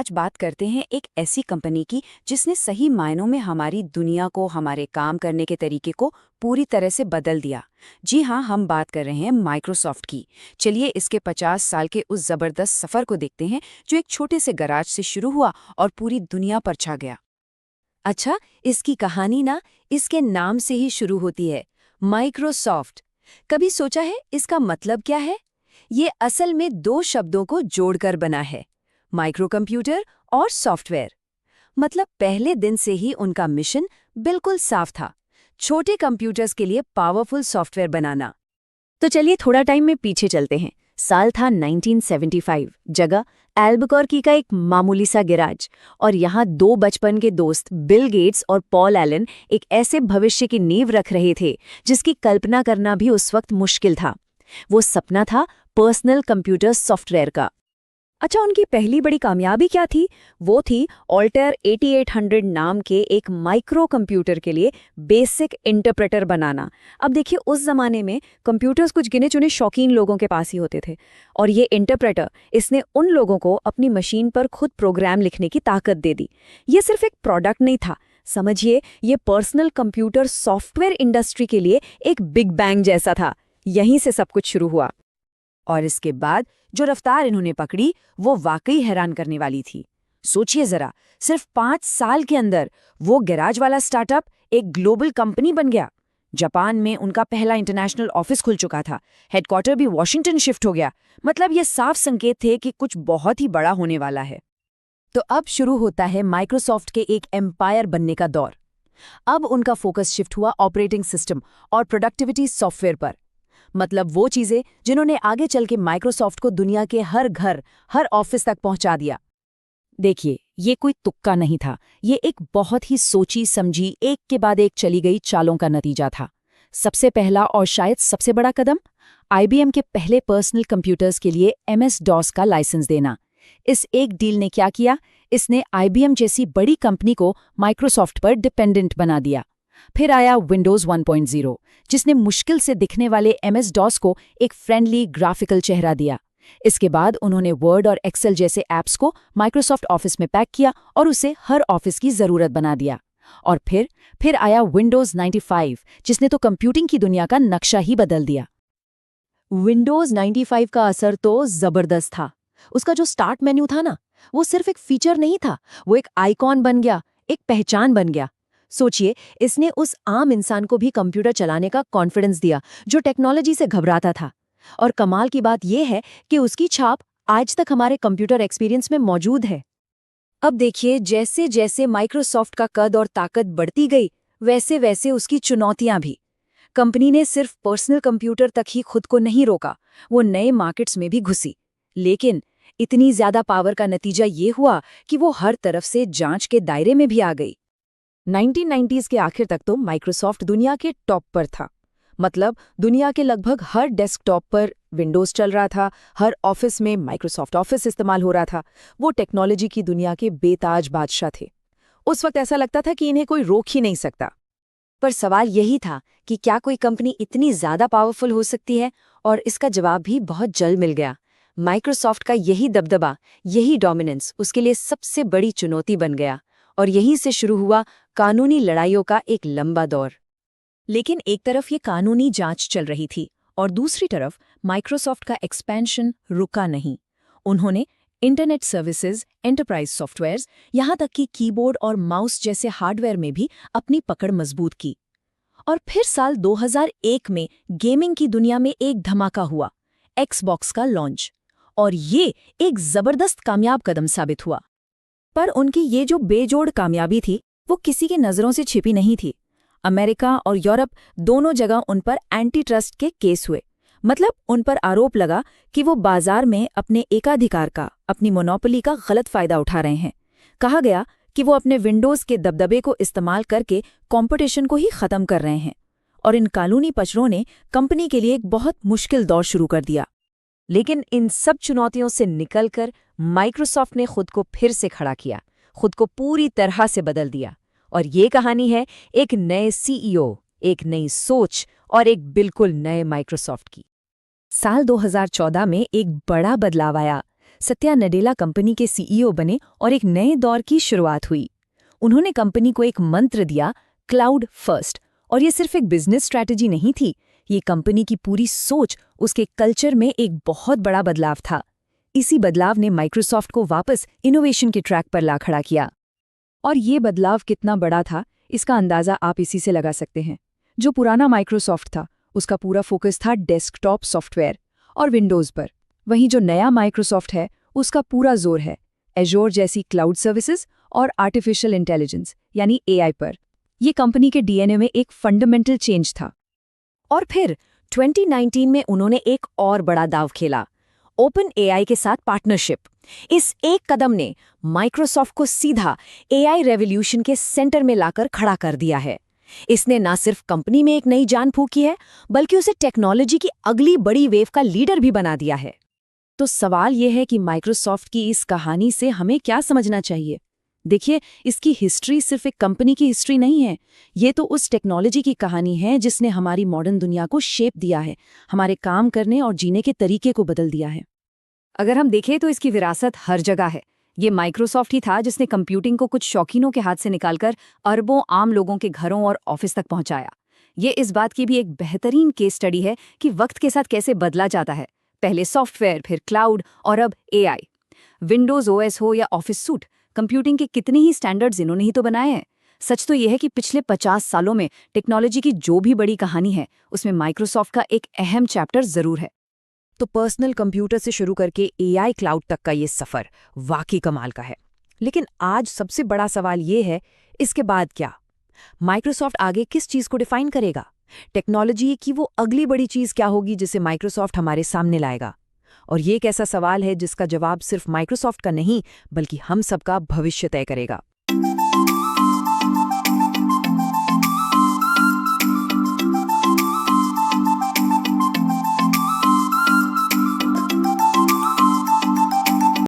आज बात करते हैं एक ऐसी कंपनी की जिसने सही मायनों में हमारी दुनिया को, हमारे काम करने के तरीके को पूरी तरह से बदल दिया। जी हाँ, हम बात कर रहे हैं माइक्रोसॉफ्ट की। चलिए इसके 50 साल के उस जबरदस्त सफर को देखते हैं जो एक छोटे से गराज से शुरू हुआ और पूरी दुनिया पर छा गया। अच्छा, इसकी कहानी ना इसके नाम से ही शुरू होती है, माइक्रोसॉफ्ट। कभी सोचा है इसका मतलब क्या है? ये असल में दो शब्दों को जोड़कर बना है, माइक्रो कंप्यूटर और सॉफ्टवेयर। मतलब पहले दिन से ही उनका मिशन बिल्कुल साफ था, छोटे कंप्यूटर्स के लिए पावरफुल सॉफ्टवेयर बनाना। तो चलिए थोड़ा टाइम में पीछे चलते हैं। साल था 1975, जगह एल्बुकर्की का एक मामूली सा गैराज। और यहाँ दो बचपन के दोस्त बिल गेट्स और पॉल एलन एक ऐसे भविष्य की नींव रख रहे थे जिसकी कल्पना करना भी उस वक्त मुश्किल था। वो सपना था पर्सनल कंप्यूटर सॉफ्टवेयर का। अच्छा, उनकी पहली बड़ी कामयाबी क्या थी? वो थी ऑल्टेयर 8800 नाम के एक माइक्रो कंप्यूटर के लिए बेसिक इंटरप्रेटर बनाना। अब देखिए, उस जमाने में कंप्यूटर्स कुछ गिने चुने शौकीन लोगों के पास ही होते थे, और ये इंटरप्रेटर इसने उन लोगों को अपनी मशीन पर खुद प्रोग्राम लिखने की ताकत दे दी। ये सिर्फ एक प्रोडक्ट नहीं था, समझिए ये पर्सनल कंप्यूटर सॉफ्टवेयर इंडस्ट्री के लिए एक बिग बैंग जैसा था। यहीं से सब कुछ शुरू हुआ। और इसके बाद जो रफ्तार इन्होंने पकड़ी वो वाकई हैरान करने वाली थी। सोचिए जरा, सिर्फ 5 साल के अंदर वो गैराज वाला स्टार्टअप एक ग्लोबल कंपनी बन गया। जापान में उनका पहला इंटरनेशनल ऑफिस खुल चुका था, हेडक्वार्टर भी वॉशिंगटन शिफ्ट हो गया। मतलब ये साफ संकेत थे कि कुछ बहुत ही बड़ा होने वाला है। तो अब शुरू होता है माइक्रोसॉफ्ट के एक एम्पायर बनने का दौर। अब उनका फोकस शिफ्ट हुआ ऑपरेटिंग सिस्टम और प्रोडक्टिविटी सॉफ्टवेयर पर। मतलब वो चीजें जिन्होंने आगे चल के माइक्रोसॉफ्ट को दुनिया के हर घर, हर ऑफिस तक पहुंचा दिया। देखिए, ये कोई तुक्का नहीं था, ये एक बहुत ही सोची समझी, एक के बाद एक चली गई चालों का नतीजा था। सबसे पहला और शायद सबसे बड़ा कदम, आईबीएम के पहले पर्सनल कंप्यूटर्स के लिए MS-DOS का लाइसेंस देना। इस एक डील ने क्या किया? इसने आईबीएम जैसी बड़ी कंपनी को माइक्रोसॉफ्ट पर डिपेंडेंट बना दिया। फिर आया विंडोज 1.0, जिसने मुश्किल से दिखने वाले MS-DOS को एक फ्रेंडली ग्राफिकल चेहरा दिया। इसके बाद उन्होंने वर्ड और एक्सेल जैसे ऐप्स को माइक्रोसॉफ्ट ऑफिस में पैक किया और उसे हर ऑफिस की जरूरत बना दिया। और फिर आया विंडोज 95, जिसने तो कंप्यूटिंग की दुनिया का नक्शा ही बदल दिया। विंडोज 95 का असर तो जबरदस्त था। उसका जो स्टार्ट मेन्यू था ना, वो सिर्फ एक फीचर नहीं था, वो एक आइकॉन बन गया, एक पहचान बन गया। सोचिए, इसने उस आम इंसान को भी कंप्यूटर चलाने का कॉन्फिडेंस दिया जो टेक्नोलॉजी से घबराता था। और कमाल की बात यह है कि उसकी छाप आज तक हमारे कंप्यूटर एक्सपीरियंस में मौजूद है। अब देखिए, जैसे जैसे माइक्रोसॉफ्ट का कद और ताकत बढ़ती गई, वैसे वैसे उसकी चुनौतियां भी। कंपनी ने सिर्फ पर्सनल कंप्यूटर तक ही खुद को नहीं रोका, वो नए मार्केट्स में भी घुसी। लेकिन इतनी ज्यादा पावर का नतीजा ये हुआ कि वो हर तरफ से जांच के दायरे में भी आ गई। 1990s के आखिर तक तो माइक्रोसॉफ्ट दुनिया के टॉप पर था। मतलब दुनिया के लगभग हर डेस्कटॉप पर विंडोज चल रहा था, हर ऑफिस में माइक्रोसॉफ्ट ऑफिस इस्तेमाल हो रहा था। वो टेक्नोलॉजी की दुनिया के बेताज बादशाह थे। उस वक्त ऐसा लगता था कि इन्हें कोई रोक ही नहीं सकता। पर सवाल यही था कि क्या कोई कंपनी इतनी ज्यादा पावरफुल हो सकती है? और इसका जवाब भी बहुत जल्द मिल गया। माइक्रोसॉफ्ट का यही दबदबा, यही डोमिनेंस उसके लिए सबसे बड़ी चुनौती बन गया। और यहीं से शुरू हुआ कानूनी लड़ाइयों का एक लंबा दौर। लेकिन एक तरफ ये कानूनी जांच चल रही थी और दूसरी तरफ माइक्रोसॉफ्ट का एक्सपेंशन रुका नहीं। उन्होंने इंटरनेट सर्विसेज, एंटरप्राइज सॉफ्टवेयर्स, यहाँ तक कि कीबोर्ड और माउस जैसे हार्डवेयर में भी अपनी पकड़ मजबूत की। और फिर साल 2001 में गेमिंग की दुनिया में एक धमाका हुआ, एक्सबॉक्स का लॉन्च। और ये एक जबरदस्त कामयाब कदम साबित हुआ। पर उनकी ये जो बेजोड़ कामयाबी थी, वो किसी की नज़रों से छिपी नहीं थी। अमेरिका और यूरोप दोनों जगह उन पर एंटी ट्रस्ट के केस हुए। मतलब उन पर आरोप लगा कि वो बाजार में अपने एकाधिकार का, अपनी मोनोपोली का गलत फायदा उठा रहे हैं। कहा गया कि वो अपने विंडोज के दबदबे को इस्तेमाल करके कंपटीशन को ही खत्म कर रहे हैं। और इन कानूनी पचड़ों ने कंपनी के लिए एक बहुत मुश्किल दौर शुरू कर दिया। लेकिन इन सब चुनौतियों से निकलकर माइक्रोसॉफ्ट ने खुद को फिर से खड़ा किया, खुद को पूरी तरह से बदल दिया। और ये कहानी है एक नए CEO, एक नई सोच और एक बिल्कुल नए माइक्रोसॉफ्ट की। साल 2014 में एक बड़ा बदलाव आया। सत्या नडेला कंपनी के सीईओ बने और एक नए दौर की शुरुआत हुई। उन्होंने कंपनी को एक मंत्र दिया, क्लाउड फर्स्ट। और ये सिर्फ एक बिजनेस स्ट्रैटेजी नहीं थी, ये कंपनी की पूरी सोच, उसके कल्चर में एक बहुत बड़ा बदलाव था। इसी बदलाव ने माइक्रोसॉफ्ट को वापस इनोवेशन के ट्रैक पर ला खड़ा किया। और ये बदलाव कितना बड़ा था, इसका अंदाज़ा आप इसी से लगा सकते हैं। जो पुराना माइक्रोसॉफ्ट था, उसका पूरा फोकस था डेस्कटॉप सॉफ्टवेयर और विंडोज़ पर। वहीं जो नया माइक्रोसॉफ्ट है, उसका पूरा जोर है एज़ोर जैसी क्लाउड सर्विसेज और आर्टिफिशियल इंटेलिजेंस यानी एआई पर। ये कंपनी के डीएनए में एक फंडामेंटल चेंज था। और फिर 2019 में उन्होंने एक और बड़ा दाव खेला, ओपन एआई के साथ पार्टनरशिप। इस एक कदम ने माइक्रोसॉफ्ट को सीधा एआई रेवोल्यूशन के सेंटर में लाकर खड़ा कर दिया है। इसने ना सिर्फ कंपनी में एक नई जान फूंकी है, बल्कि उसे टेक्नोलॉजी की अगली बड़ी वेव का लीडर भी बना दिया है। तो सवाल यह है कि माइक्रोसॉफ्ट की इस कहानी से हमें क्या समझना चाहिए? देखिए, इसकी हिस्ट्री सिर्फ एक कंपनी की हिस्ट्री नहीं है, ये तो उस टेक्नोलॉजी की कहानी है जिसने हमारी मॉडर्न दुनिया को शेप दिया है, हमारे काम करने और जीने के तरीके को बदल दिया है। अगर हम देखें तो इसकी विरासत हर जगह है। ये माइक्रोसॉफ्ट ही था जिसने कंप्यूटिंग को कुछ शौकीनों के हाथ से निकालकर अरबों आम लोगों के घरों और ऑफिस तक पहुंचाया। ये इस बात की भी एक बेहतरीन केस स्टडी है कि वक्त के साथ कैसे बदला जाता है। पहले सॉफ्टवेयर, फिर क्लाउड और अब एआई। विंडोज ओएस हो या ऑफिस सूट, कंप्यूटिंग के कितने ही स्टैंडर्ड्स इन्होंने ही तो बनाए हैं। सच तो यह है कि पिछले 50 सालों में टेक्नोलॉजी की जो भी बड़ी कहानी है, उसमें माइक्रोसॉफ्ट का एक अहम चैप्टर जरूर है। तो पर्सनल कंप्यूटर से शुरू करके एआई क्लाउड तक का ये सफ़र वाकई कमाल का है। लेकिन आज सबसे बड़ा सवाल ये है, इसके बाद क्या? माइक्रोसॉफ्ट आगे किस चीज़ को डिफाइन करेगा? टेक्नोलॉजी की वो अगली बड़ी चीज़ क्या होगी जिसे माइक्रोसॉफ्ट हमारे सामने लाएगा? और ये एक ऐसा सवाल है जिसका जवाब सिर्फ माइक्रोसॉफ्ट का नहीं, बल्कि हम सबका भविष्य तय करेगा।